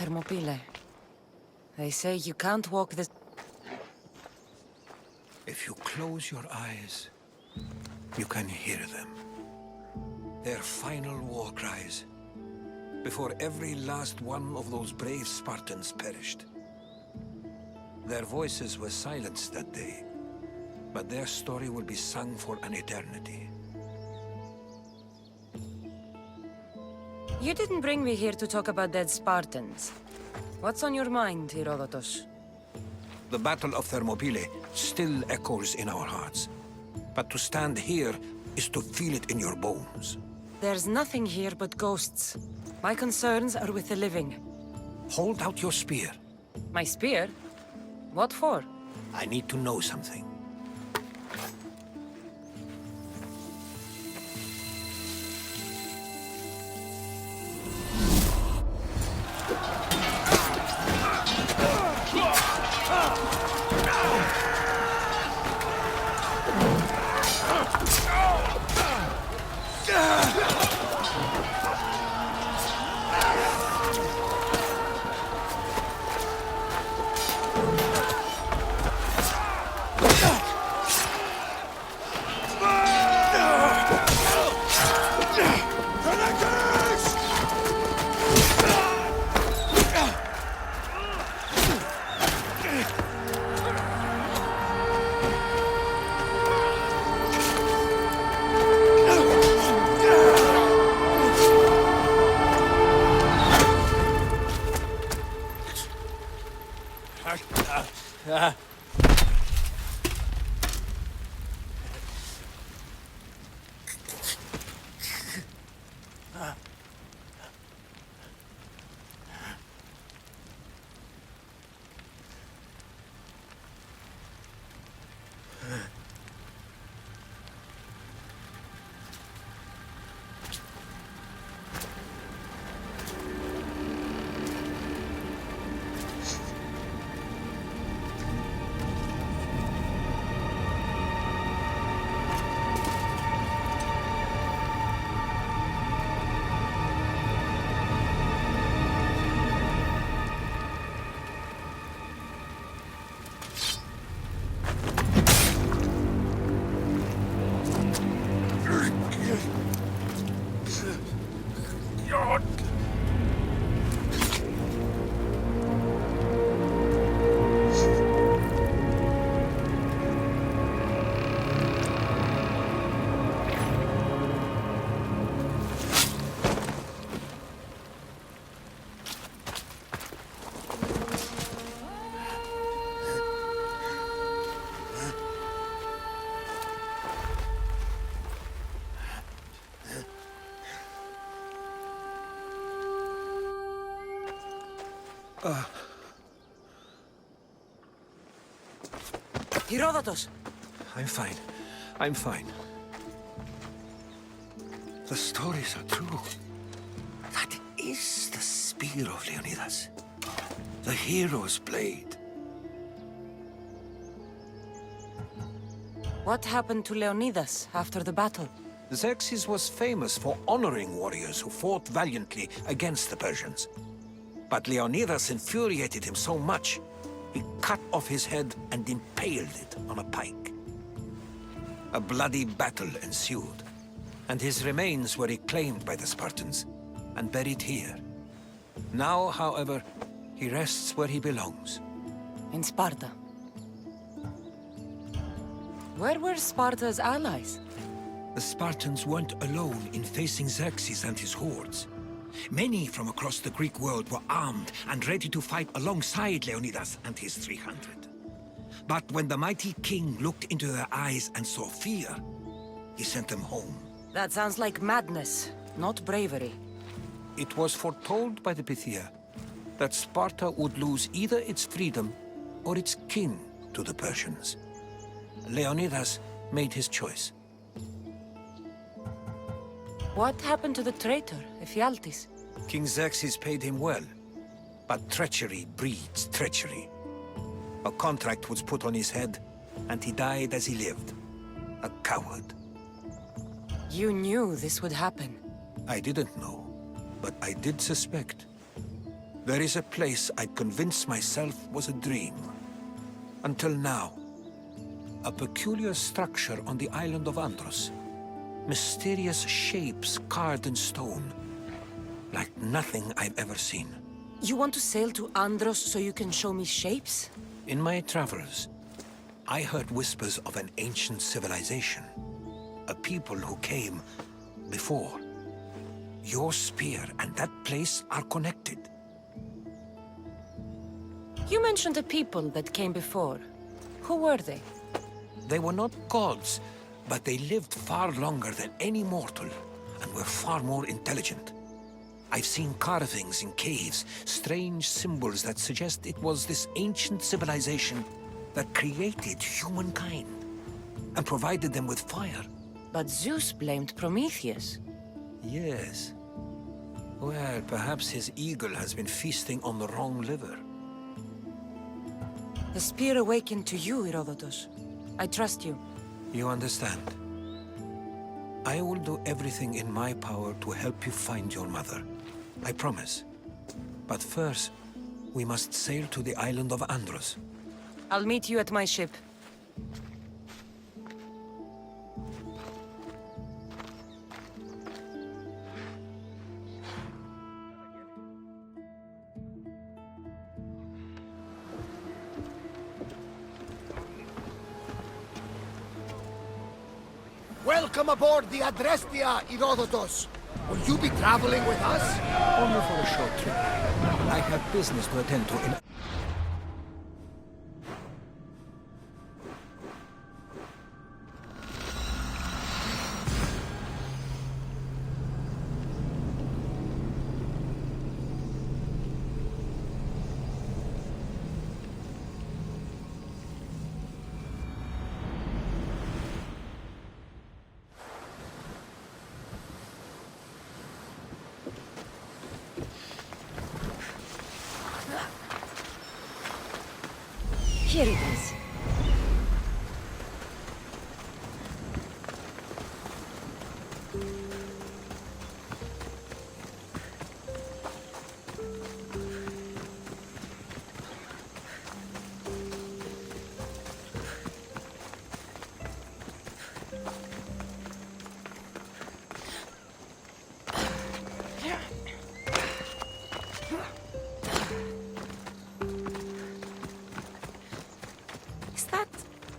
Thermopyle. They say you can't walk this... If you close your eyes, you can hear them. Their final war cries, before every last one of those brave Spartans perished. Their voices were silenced that day, but their story will be sung for an eternity. You didn't bring me here to talk about dead Spartans. What's on your mind, Herodotus? The Battle of Thermopylae still echoes in our hearts. But to stand here is to feel it in your bones. There's nothing here but ghosts. My concerns are with the living. Hold out your spear. My spear? What for? I need to know something. Herodotus! I'm fine. I'm fine. The stories are true. That is the spear of Leonidas, the hero's blade. What happened to Leonidas after the battle? Xerxes was famous for honoring warriors who fought valiantly against the Persians. But Leonidas infuriated him so much, he cut off his head and impaled it on a pike. A bloody battle ensued, and his remains were reclaimed by the Spartans and buried here. Now, however, he rests where he belongs. In Sparta. Where were Sparta's allies? The Spartans weren't alone in facing Xerxes and his hordes. Many from across the Greek world were armed and ready to fight alongside Leonidas and his 300. But when the mighty king looked into their eyes and saw fear, he sent them home. That sounds like madness, not bravery. It was foretold by the Pythia that Sparta would lose either its freedom or its king to the Persians. Leonidas made his choice. What happened to the traitor, Ephialtes? King Xerxes paid him well, but treachery breeds treachery. A contract was put on his head, and he died as he lived. A coward. You knew this would happen. I didn't know, but I did suspect. There is a place I'd convinced myself was a dream. Until now. A peculiar structure on the island of Andros. Mysterious shapes carved in stone. Like nothing I've ever seen. You want to sail to Andros so you can show me shapes? In my travels, I heard whispers of an ancient civilization. A people who came before. Your spear and that place are connected. You mentioned a people that came before. Who were they? They were not gods, but they lived far longer than any mortal, and were far more intelligent. I've seen carvings in caves, strange symbols that suggest it was this ancient civilization that created humankind, and provided them with fire. But Zeus blamed Prometheus. Yes. Well, perhaps his eagle has been feasting on the wrong liver. The spear awakened to you, Herodotus. I trust you. You understand. I will do everything in my power to help you find your mother. I promise. But first, we must sail to the island of Andros. I'll meet you at my ship. Welcome aboard the Adrestia, Herodotus. Will you be traveling with us? Only for a short trip. I have business to attend to in... Here it is.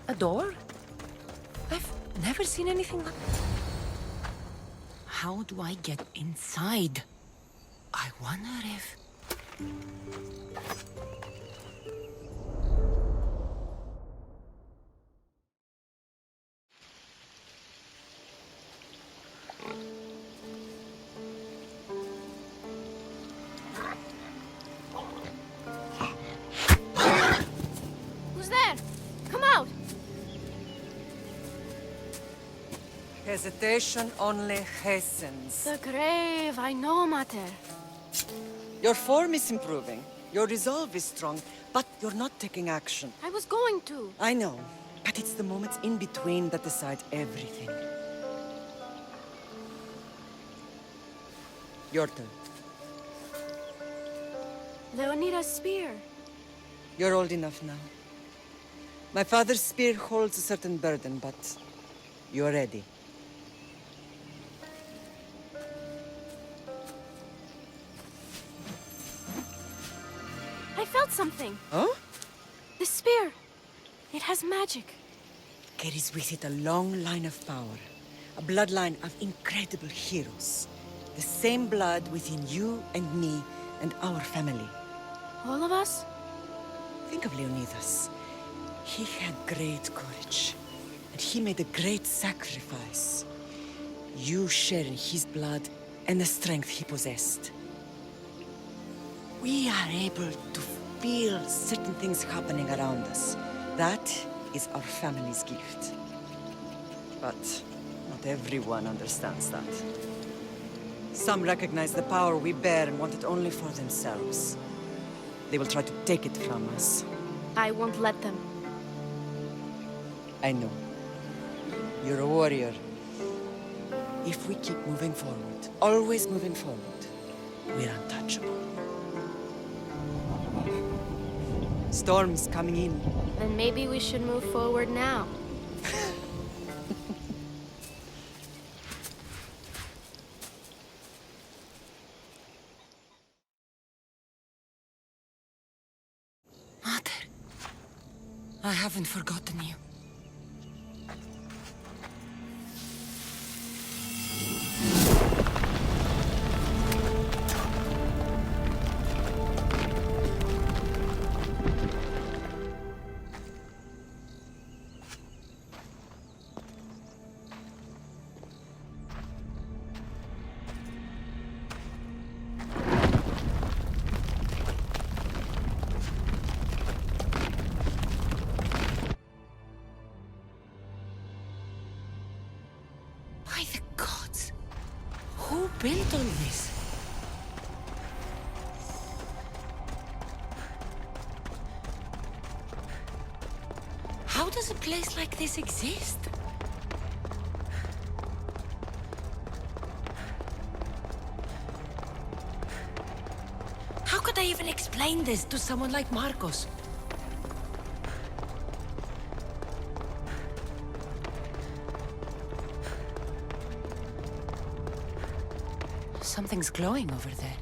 A door? I've never seen anything like... How do I get inside? I wonder if... Who's there? Come out! Hesitation only hastens. The grave, I know, Mater. Your form is improving. Your resolve is strong, but you're not taking action. I was going to. I know, but it's the moments in between that decide everything. Your turn. Leonida's spear. You're old enough now. My father's spear holds a certain burden, but you're ready. I felt something. Huh? The spear. It has magic. Carries with it a long line of power. A bloodline of incredible heroes. The same blood within you and me and our family. All of us? Think of Leonidas. He had great courage. And he made a great sacrifice. You share in his blood and the strength he possessed. We are able to feel certain things happening around us. That is our family's gift. But not everyone understands that. Some recognize the power we bear and want it only for themselves. They will try to take it from us. I won't let them. I know. You're a warrior. If we keep moving forward, always moving forward, we're untouchable. Storm's coming in. Then maybe we should move forward now. Mother, I haven't forgotten you. By the gods! Who built all this? How does a place like this exist? How could I even explain this to someone like Marcos? Something's glowing over there.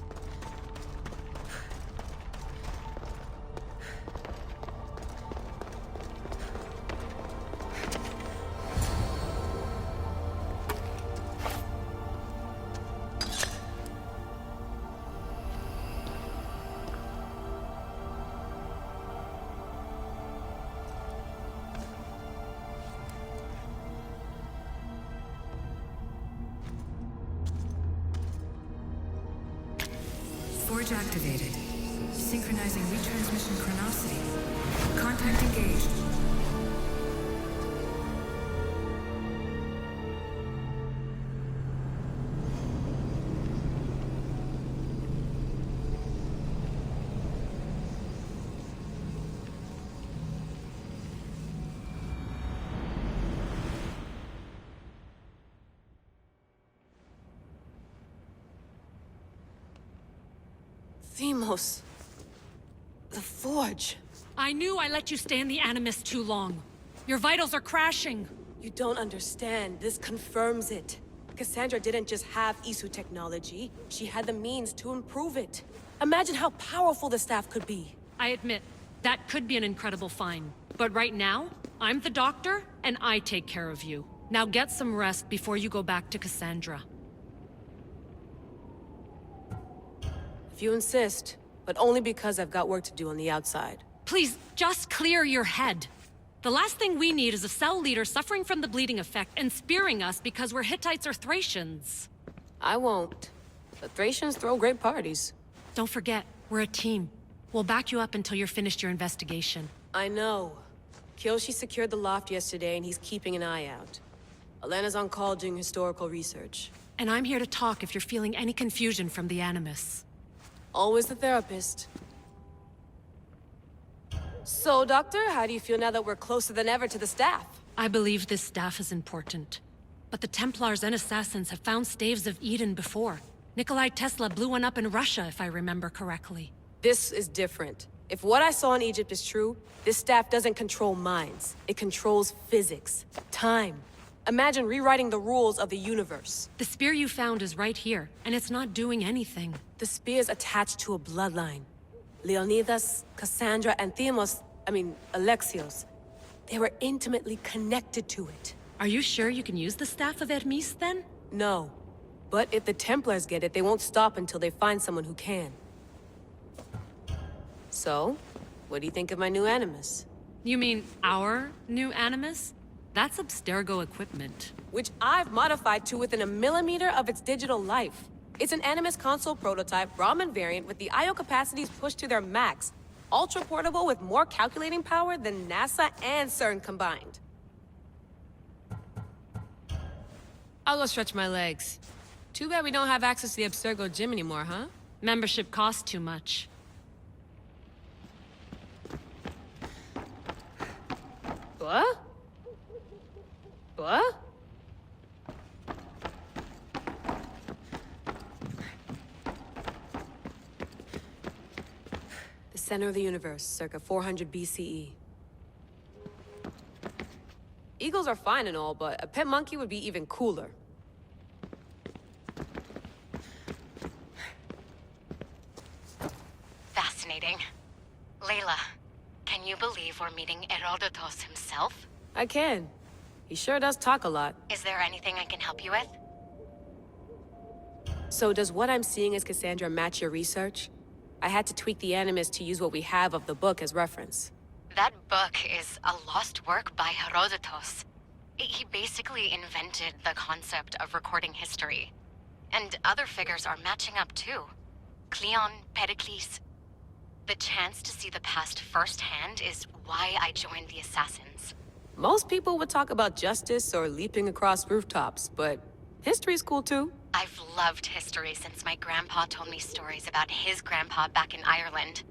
Forge activated. Synchronizing retransmission chronicity. Contact engaged. Themos. The Forge. I knew I let you stay in the Animus too long. Your vitals are crashing. You don't understand. This confirms it. Cassandra didn't just have Isu technology. She had the means to improve it. Imagine how powerful the staff could be. I admit, that could be an incredible find. But right now, I'm the doctor, and I take care of you. Now get some rest before you go back to Cassandra. If you insist, but only because I've got work to do on the outside. Please, just clear your head. The last thing we need is a cell leader suffering from the bleeding effect and spearing us because we're Hittites or Thracians. I won't. The Thracians throw great parties. Don't forget, we're a team. We'll back you up until you're finished your investigation. I know. Kyoshi secured the loft yesterday and he's keeping an eye out. Elena's on call doing historical research. And I'm here to talk if you're feeling any confusion from the Animus. Always the therapist. So, Doctor, how do you feel now that we're closer than ever to the staff? I believe this staff is important. But the Templars and Assassins have found staves of Eden before. Nikolai Tesla blew one up in Russia, if I remember correctly. This is different. If what I saw in Egypt is true, this staff doesn't control minds. It controls physics, time. Imagine rewriting the rules of the universe. The spear you found is right here, and it's not doing anything. The spear's attached to a bloodline. Leonidas, Cassandra, and Alexios. They were intimately connected to it. Are you sure you can use the Staff of Hermes, then? No. But if the Templars get it, they won't stop until they find someone who can. So, what do you think of my new Animus? You mean our new Animus? That's Abstergo equipment. Which I've modified to within a millimeter of its digital life. It's an Animus console prototype, Brahmin variant with the I/O capacities pushed to their max. Ultra portable with more calculating power than NASA and CERN combined. I'll go stretch my legs. Too bad we don't have access to the Abstergo gym anymore, huh? Membership costs too much. What? What? The center of the universe, circa 400 BCE. Eagles are fine and all, but a pet monkey would be even cooler. Fascinating. Layla, can you believe we're meeting Herodotus himself? I can. He sure does talk a lot. Is there anything I can help you with? So does what I'm seeing as Cassandra match your research? I had to tweak the Animus to use what we have of the book as reference. That book is a lost work by Herodotus. He basically invented the concept of recording history. And other figures are matching up too. Cleon, Pericles. The chance to see the past firsthand is why I joined the Assassins. Most people would talk about justice or leaping across rooftops, but history's cool too. I've loved history since my grandpa told me stories about his grandpa back in Ireland.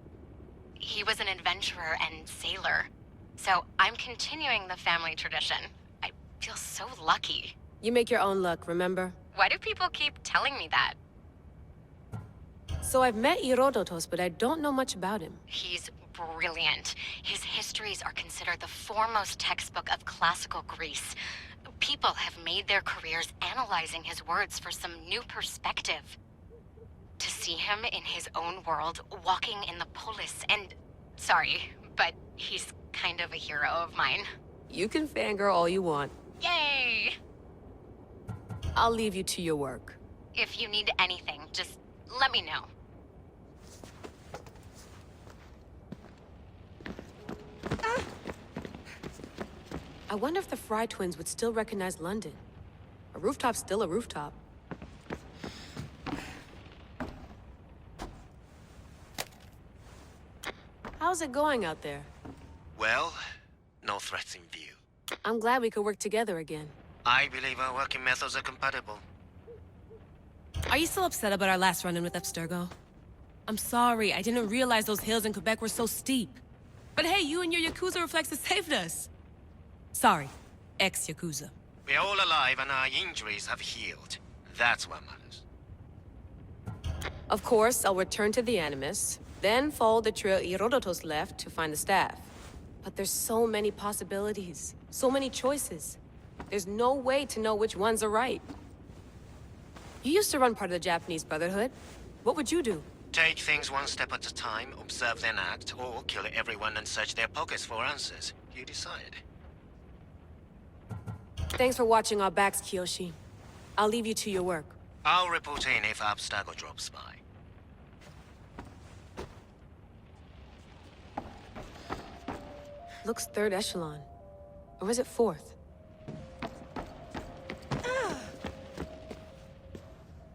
He was an adventurer and sailor, so I'm continuing the family tradition. I feel so lucky. You make your own luck, remember? Why do people keep telling me that? So I've met Herodotus, but I don't know much about him. He's brilliant. His histories are considered the foremost textbook of classical Greece. People have made their careers analyzing his words for some new perspective. To see him in his own world, walking in the polis, and... Sorry, but he's kind of a hero of mine. You can fangirl all you want. Yay! I'll leave you to your work. If you need anything, just let me know. I wonder if the Fry twins would still recognize London. A rooftop's still a rooftop. How's it going out there? Well, no threats in view. I'm glad we could work together again. I believe our working methods are compatible. Are you still upset about our last run-in with Abstergo? I'm sorry, I didn't realize those hills in Quebec were so steep. But hey, you and your Yakuza reflexes saved us. Sorry, ex-Yakuza. We're all alive and our injuries have healed. That's what matters. Of course, I'll return to the Animus, then follow the trail Herodotus left to find the staff. But there's so many possibilities, so many choices. There's no way to know which ones are right. You used to run part of the Japanese Brotherhood. What would you do? Take things one step at a time, observe then act, or kill everyone and search their pockets for answers. You decide. Thanks for watching our backs, Kiyoshi. I'll leave you to your work. I'll report in if Abstergo drops by. Looks third echelon. Or is it fourth?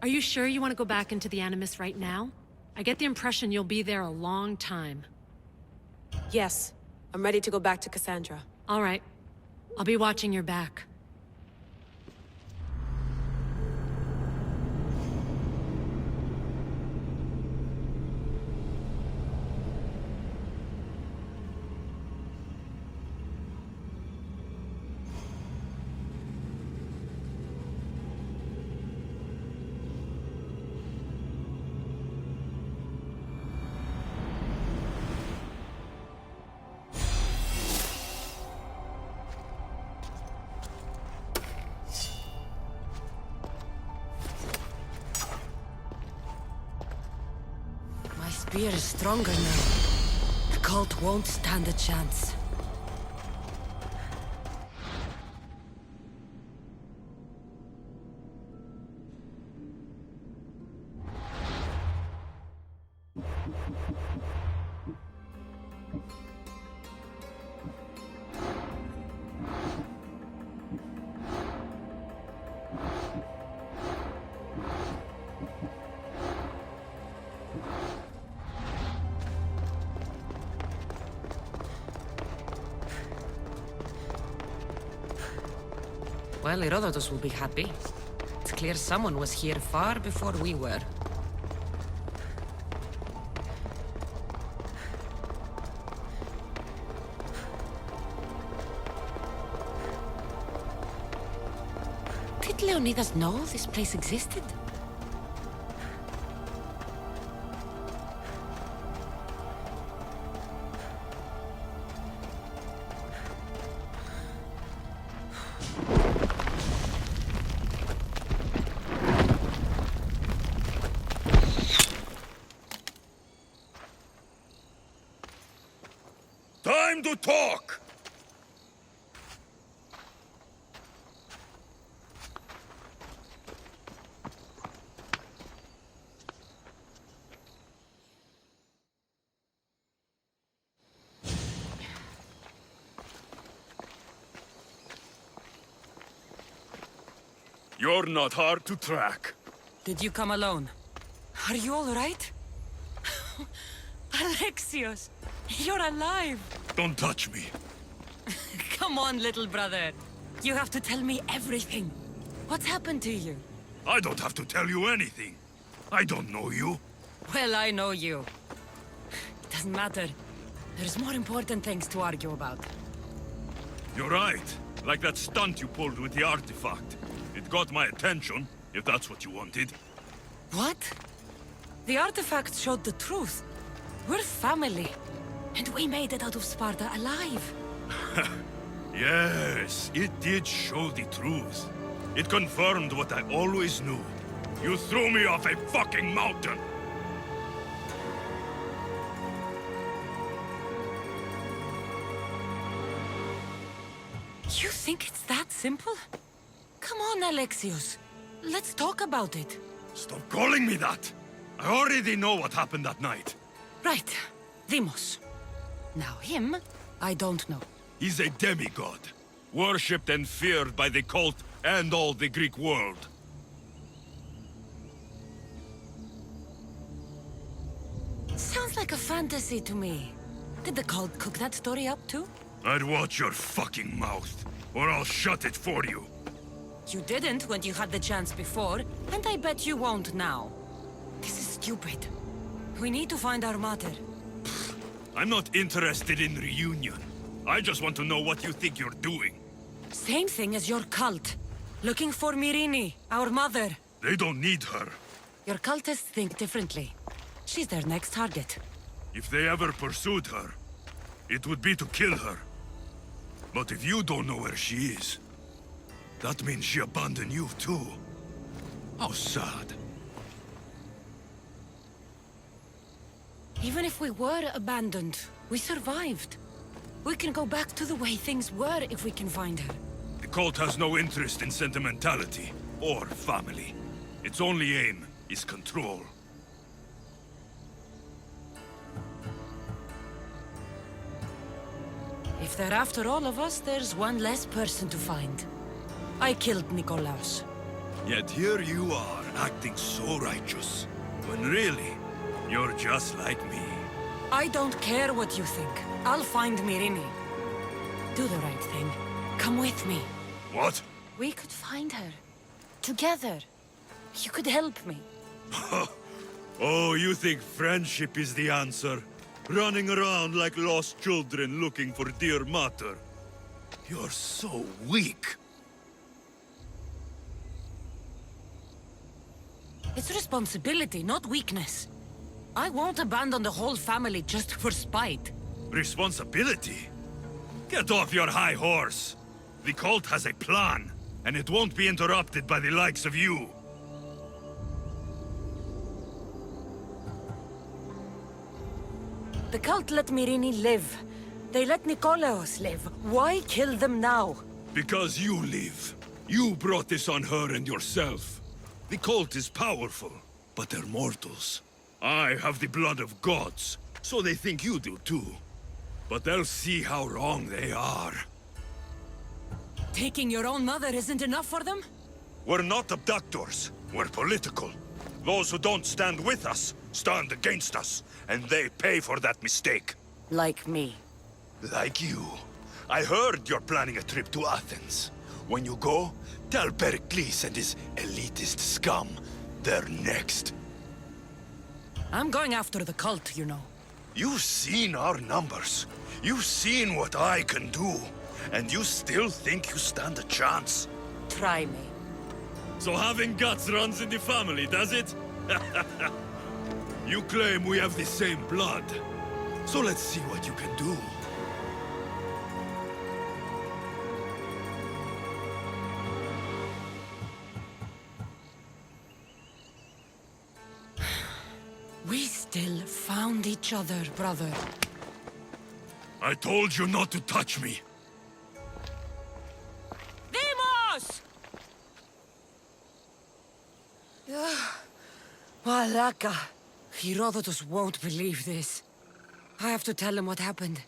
Are you sure you want to go back into the Animus right now? I get the impression you'll be there a long time. Yes. I'm ready to go back to Cassandra. All right. I'll be watching your back. spear is stronger now. The cult won't stand a chance. Well, Herodotus will be happy. It's clear someone was here far before we were. Did Leonidas know this place existed? Time to talk! You're not hard to track. Did you come alone? Are you all right? Alexios, you're alive! Don't touch me. Come on, little brother. You have to tell me everything. What's happened to you? I don't have to tell you anything. I don't know you. Well, I know you. It doesn't matter. There's more important things to argue about. You're right. Like that stunt you pulled with the artifact. It got my attention, if that's what you wanted. What? The artifact showed the truth. We're family. And we made it out of Sparta alive. Yes, it did show the truth. It confirmed what I always knew. You threw me off a fucking mountain! You think it's that simple? Come on, Alexios. Let's talk about it. Stop calling me that! I already know what happened that night. Right. Deimos. Now him, I don't know. He's a demigod. Worshipped and feared by the cult and all the Greek world. Sounds like a fantasy to me. Did the cult cook that story up too? I'd watch your fucking mouth, or I'll shut it for you. You didn't when you had the chance before, and I bet you won't now. This is stupid. We need to find our mater. I'm not interested in reunion. I just want to know what you think you're doing. Same thing as your cult. Looking for Myrine, our mother. They don't need her. Your cultists think differently. She's their next target. If they ever pursued her, it would be to kill her. But if you don't know where she is, that means she abandoned you too. How sad. Even if we were abandoned, we survived. We can go back to the way things were if we can find her. The cult has no interest in sentimentality or family. Its only aim is control. If they're after all of us, there's one less person to find. I killed Nikolaos. Yet here you are, acting so righteous. When really, you're just like me. I don't care what you think. I'll find Myrine. Do the right thing. Come with me. What? We could find her. Together. You could help me. Oh, you think friendship is the answer? Running around like lost children looking for dear mater. You're so weak. It's responsibility, not weakness. I won't abandon the whole family just for spite. Responsibility? Get off your high horse. The cult has a plan, and it won't be interrupted by the likes of you. The cult let Myrrine live. They let Nikolaos live. Why kill them now? Because you live. You brought this on her and yourself. The cult is powerful, but they're mortals. I have the blood of gods, so they think you do too. But they'll see how wrong they are. Taking your own mother isn't enough for them? We're not abductors. We're political. Those who don't stand with us, stand against us. And they pay for that mistake. Like me. Like you. I heard you're planning a trip to Athens. When you go, tell Pericles and his elitist scum they're next. I'm going after the cult, you know. You've seen our numbers. You've seen what I can do. And you still think you stand a chance? Try me. So having guts runs in the family, does it? You claim we have the same blood. So let's see what you can do. We still found each other, brother. I told you not to touch me. Demos! Malaka. Herodotus won't believe this. I have to tell him what happened.